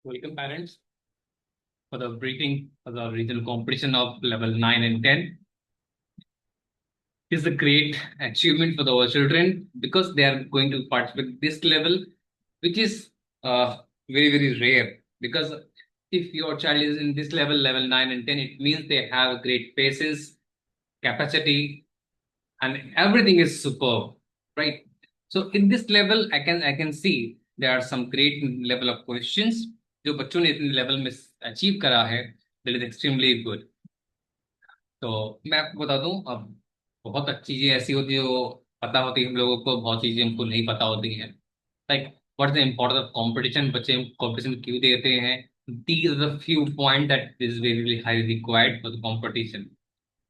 Welcome, parents, for the briefing for the regional competition of level 9 and 10. It's a great achievement for our children because they are going to participate this level, which is very, very rare. Because if your child is in this level, level 9 and 10, it means they have great patience, capacity, and everything is superb, right? So in this level, I can see there are some great level of questions जो बच्चों ने इतने level में achieve करा है that is extremely good. तो मैं आपको बता दूं, अब बहुत अच्छी चीजें ऐसी होती है जो पता होती है हम लोगों को, बहुत चीजें हमको नहीं पता होती हैं। Like what is the importance of competition, बच्चे कंपटीशन क्यों देते हैं। These are the few point that is very highly required for the competition.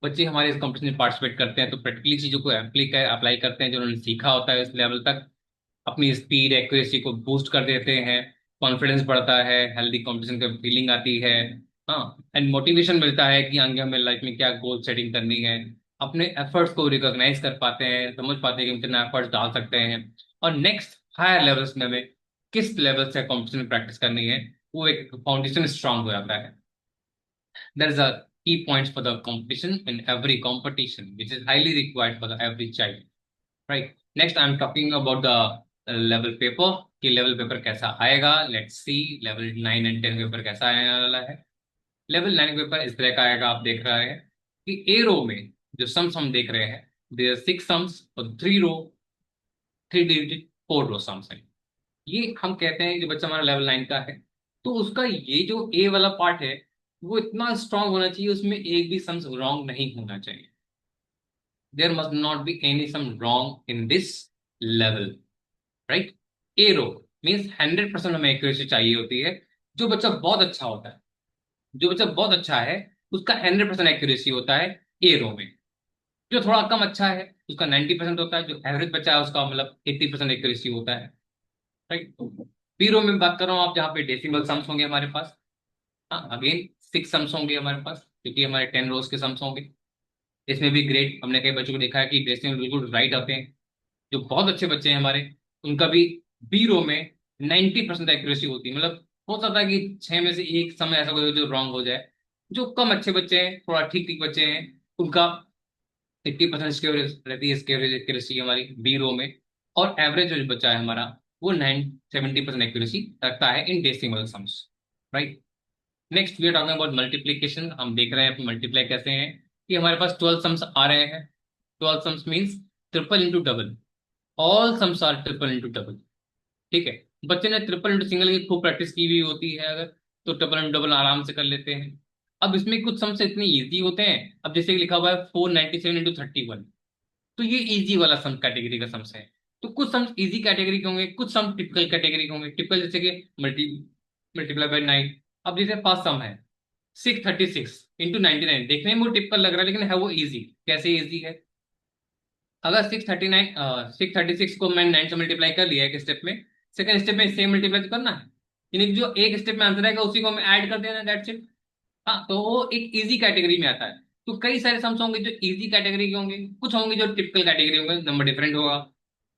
बच्चे हमारे इस कंपटीशन में पार्टिसिपेट करते हैं तो प्रैक्टिकली चीजों को अप्लाई करते हैं जो उन्होंने सीखा होता है इस लेवल तक। अपनी स्पीड एक्यूरेसी को बूस्ट कर देते हैं, कॉन्फिडेंस बढ़ता है, हेल्दी कंपटीशन का फीलिंग आती है। हाँ, एंड मोटिवेशन मिलता है कि आगे हमें लाइफ में क्या गोल सेटिंग करनी है। अपने एफर्ट्स को रिकॉग्नाइज कर पाते हैं, समझ पाते हैं कि हम कितना एफर्ट्स डाल सकते हैं और नेक्स्ट हायर लेवल्स में हमें किस लेवल से कंपटीशन में प्रैक्टिस करनी है। वो एक फाउंडेशन स्ट्रांग हो जाता है। There is a key points for the competition in every competition, which is highly required for the every child. Right. Next, I'm talking about the level paper. कि level paper कैसा आएगा। Let's see level 9 and 10 paper कैसा आने वाला है। Level 9 paper इस तरह का आएगा, आप देख रहे हैं कि ए रो में जो सम्स हम देख रहे हैं, देयर 6 सम्स और 3 रो, 3 डिजिट 4 रो सम्स है। ये हम कहते हैं कि बच्चा हमारा लेवल 9 का है तो उसका ये जो ए वाला पार्ट है वो इतना स्ट्रांग होना चाहिए, उसमें एक भी सम्स रॉन्ग नहीं होना चाहिए। There must not be any sum wrong in this level, right. Error means 100% हमें एक्यूरेसी चाहिए होती है। जो बच्चा बहुत अच्छा होता है, जो बच्चा बहुत अच्छा है उसका 100% एक्यूरेसी होता है ए रो में। जो थोड़ा कम अच्छा है उसका 90% होता है। जो एवरेज बच्चा है उसका मतलब 80% एक्यूरेसी होता है, राइट। बी रो में बात कर रहा हूँ, आप जहाँ पे डेसिमल सम्स होंगे हमारे पास। हाँ, अगेन 6 सम्स होंगे हमारे पास क्योंकि हमारे 10 रोज के सम्स होंगे। इसमें भी ग्रेट, हमने कई बच्चों को देखा है कि डेसिमल बिल्कुल राइट आते हैं। जो बहुत अच्छे बच्चे हैं हमारे, उनका भी बी रो में 90% एक्यूरेसी होती है। मतलब हो सकता है कि 6 में से एक समय ऐसा कोई हो जो रॉन्ग हो जाए। जो कम अच्छे बच्चे हैं, थोड़ा ठीक ठीक बच्चे हैं, उनका 80% रहती है एक्यूरेसी हमारी बी रो में। और एवरेज जो बच्चा है हमारा वो 70% एक्यूरेसी रखता है in decimal sums, right. Next we are talking about multiplication. हम देख रहे हैं मल्टीप्लाई कैसे हैं कि हमारे पास 12 सम्स आ रहे हैं। 12 sums means triple into double. All sums R triple into double, ठीक है। बच्चे ने ट्रिपल इंटू सिंगल की खूब प्रैक्टिस की हुई होती है अगर, तो ट्रिपल इंटू डबल आराम से कर लेते हैं। अब इसमें कुछ सम्स इतने इजी होते हैं, अब जैसे कि लिखा हुआ है 497 इंटू 31, तो ये इजी वाला सम कैटेगरी का सम्स है। तो कुछ सम्स इजी कैटेगरी के होंगे, कुछ सम टिपिकल कैटेगरी के होंगे। टिपिकल जैसे कि मल्टी मल्टीप्लाई बाय 9। अब जैसे फर्स्ट सम है 636 इंटू 99, देखने में वो टिपिकल लग रहा है लेकिन है वो इजी। कैसे इजी है, अगर 636 को मैंने 9 से मल्टीप्लाई कर लिया एक स्टेप में, सेकंड स्टेप में सेम मल्टीप्लाई तो करना है। यानी कि जो एक स्टेप में आंसर आएगा उसी को हमें ऐड कर देना, दैट्स इट। हाँ, तो वो एक इजी कैटेगरी में आता है। तो कई सारे सम्स होंगे जो इजी कैटेगरी के होंगे, कुछ होंगे जो टिपिकल कैटेगरी होंगे, नंबर डिफरेंट होगा।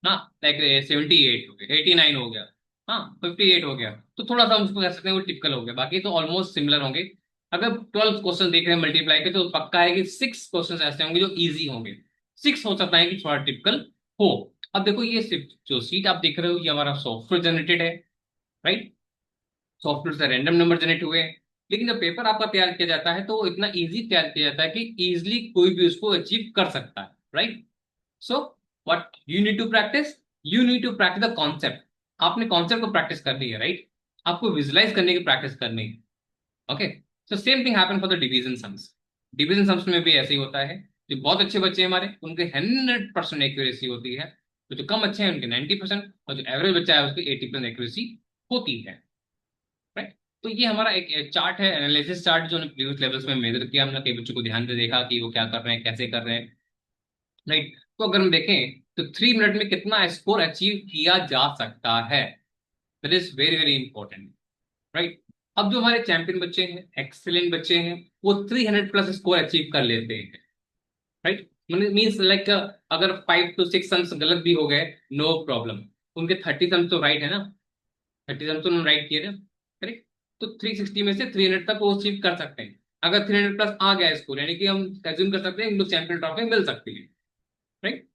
हाँ, लाइक 78 हो गया, 89 हो गया, हाँ 58 हो गया, तो थोड़ा सा हम उसको कह सकते हैं वो टिपिकल हो गया, बाकी तो ऑलमोस्ट सिमिलर होंगे। अगर 12 क्वेश्चन देख रहे हैं मल्टीप्लाई के तो पक्का है कि 6 क्वेश्चन ऐसे होंगे जो इजी होंगे। 6 हो सकता है कि थोड़ा टिपिकल हो। अब देखो ये जो सीट आप देख रहे हो ये हमारा सॉफ्टवेयर जनरेटेड है, राइट। सॉफ्टवेयर से रैंडम नंबर जनरेट हुए हैं। लेकिन जब पेपर आपका तैयार किया जाता है तो वो इतना इजी तैयार किया जाता है कि इजिली कोई भी उसको अचीव कर सकता है, right. So what you need to practice, you need to practice the concept. आपने कॉन्सेप्ट को प्रैक्टिस करनी है, राइट। आपको विजुलाइज करने की प्रैक्टिस करनी है। Okay, so same thing happen for the division sums. Division sums में भी ऐसे ही होता है। जो बहुत अच्छे बच्चे हैं हमारे उनके 100% एक्यूरेसी होती है, तो जो कम अच्छे हैं उनके 90%, और जो एवरेज बच्चा है उसकी 80% एक्यूरेसी होती है, राइट। तो ये हमारा एक चार्ट है, एनालिसिस चार्ट, जो हमने प्रीवियस लेवल्स में मेजर किया। हमने कई बच्चों को ध्यान से देखा कि वो क्या कर रहे हैं, कैसे कर रहे हैं, राइट। तो अगर हम देखें तो 3 मिनट में कितना स्कोर अचीव किया जा सकता है, that is very very important, right. अब जो हमारे चैंपियन बच्चे हैं, एक्सेलेंट बच्चे हैं, वो 300+ स्कोर अचीव कर लेते हैं, राइट। मीन्स लाइक अगर 5 to 6 सम्स गलत भी हो गए, नो प्रॉब्लम, उनके 30 सम्स तो राइट है ना। 30 सम्स तो उन्होंने राइट किए ना, करेक्ट। तो 360 में से 300 तक वो अचीव कर सकते हैं। अगर 300 प्लस आ गया स्कोर, यानी कि हम एज्यूम कर सकते हैं इन लोग चैंपियन ट्रॉफी मिल सकती है, राइट।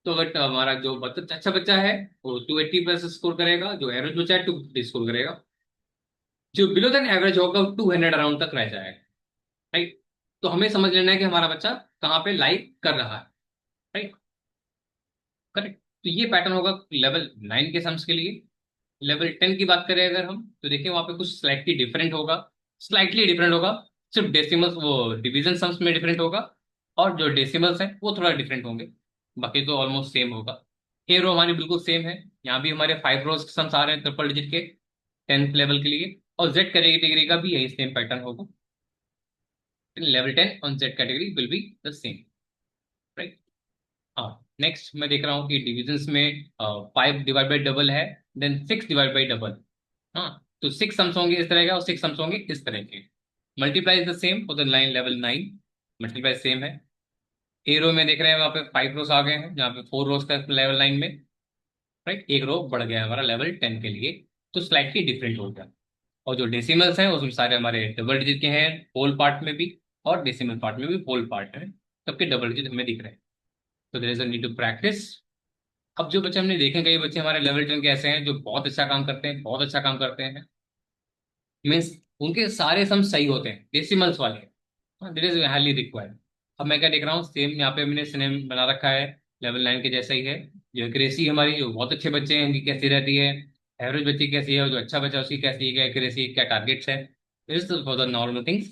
तो अगर हमारा जो अच्छा बच्चा है वो 280 प्लस स्कोर करेगा, जो एवरेज बच्चा है 250 स्कोर करेगा, जो बिलो देन एवरेज होगा वो 200 अराउंड तक रह जाएगा, राइट। तो हमें समझ लेना है कि हमारा बच्चा कहाँ पे लाइक कर रहा है, राइट, करेक्ट। तो ये पैटर्न होगा लेवल 9 के सम्स के लिए। लेवल 10 की बात करें अगर हम, तो देखिए वहां पे कुछ स्लाइटली डिफरेंट होगा, स्लाइटली डिफरेंट होगा। सिर्फ डेसिमल्स, वो डिवीजन सम्स में डिफरेंट होगा, और जो डेसिमल्स हैं वो थोड़ा डिफरेंट होंगे, बाकी तो ऑलमोस्ट सेम होगा। ए रो हमारी बिल्कुल सेम है, यहाँ भी हमारे 5 रोज के सम्स आ रहे हैं ट्रिपल डिजिट के 10th लेवल के लिए, और जेड कैटेगरी का भी यही सेम पैटर्न होगा। Level 10 on Z category will be the same, right. हाँ, नेक्स्ट मैं देख रहा हूँ कि डिविजन्स में 5 डिवाइड बाई डबल है, देन 6 डिवाइड बाई डबल। हाँ, तो 6 सम्स होंगे इस तरह का और 6 सम्स होंगे इस तरह के। Multiply is the same for the line level 9, multiply same है। ए रो में देख रहे हैं वहाँ पे 5 रोज आ गए हैं, जहाँ पे 4 रोज का लेवल 9 में, राइट, एक रो बढ़ गया है हमारा लेवल 10 के लिए, तो स्लाइटली डिफरेंट हो गया। और जो डेसिमल्स हैं उसमें सारे हमारे डबल डिजिट के हैं, होल पार्ट में भी और डेसिमल पार्ट में भी होल पार्ट है, सबके डबल डिजिट हमें दिख रहे हैं। तो there is a need to practice. अब जो बच्चे हमने देखे, कई बच्चे हमारे लेवल 10 के ऐसे हैं जो बहुत अच्छा काम करते हैं, बहुत अच्छा काम करते हैं, मीन्स उनके सारे सम सही होते हैं डेसिमल्स वाले। That is highly required. अब मैं क्या देख रहा हूँ, सेम यहाँ पे मैंने सेम बना रखा है, लेवल 9 के जैसा ही है। जो एक्यूरेसी हमारी, जो बहुत अच्छे बच्चे हैं उनकी कैसी रहती है, एवरेज बच्चे की कैसी है, और जो अच्छा बच्चा है उसकी कैसी है एक्यूरेसी, क्या टारगेट्स है, this for the normal things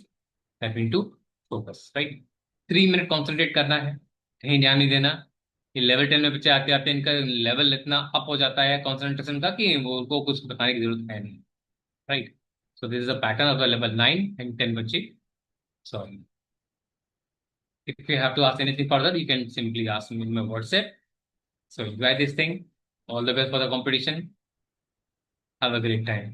that we need to focus, right. 3 minute concentrate करना है, कहीं ध्यान नहीं देना। ये लेवल 10 में बच्चे आते आते इनका लेवल इतना अप हो जाता है कंसंट्रेशन का कि वो उनको कुछ बताने की जरूरत है नहीं, right. So this is a pattern of the level 9 and 10 bachi. So if you have to ask anything further, you can simply ask me in my WhatsApp. So enjoy this thing. All the best for the competition. Have a great time.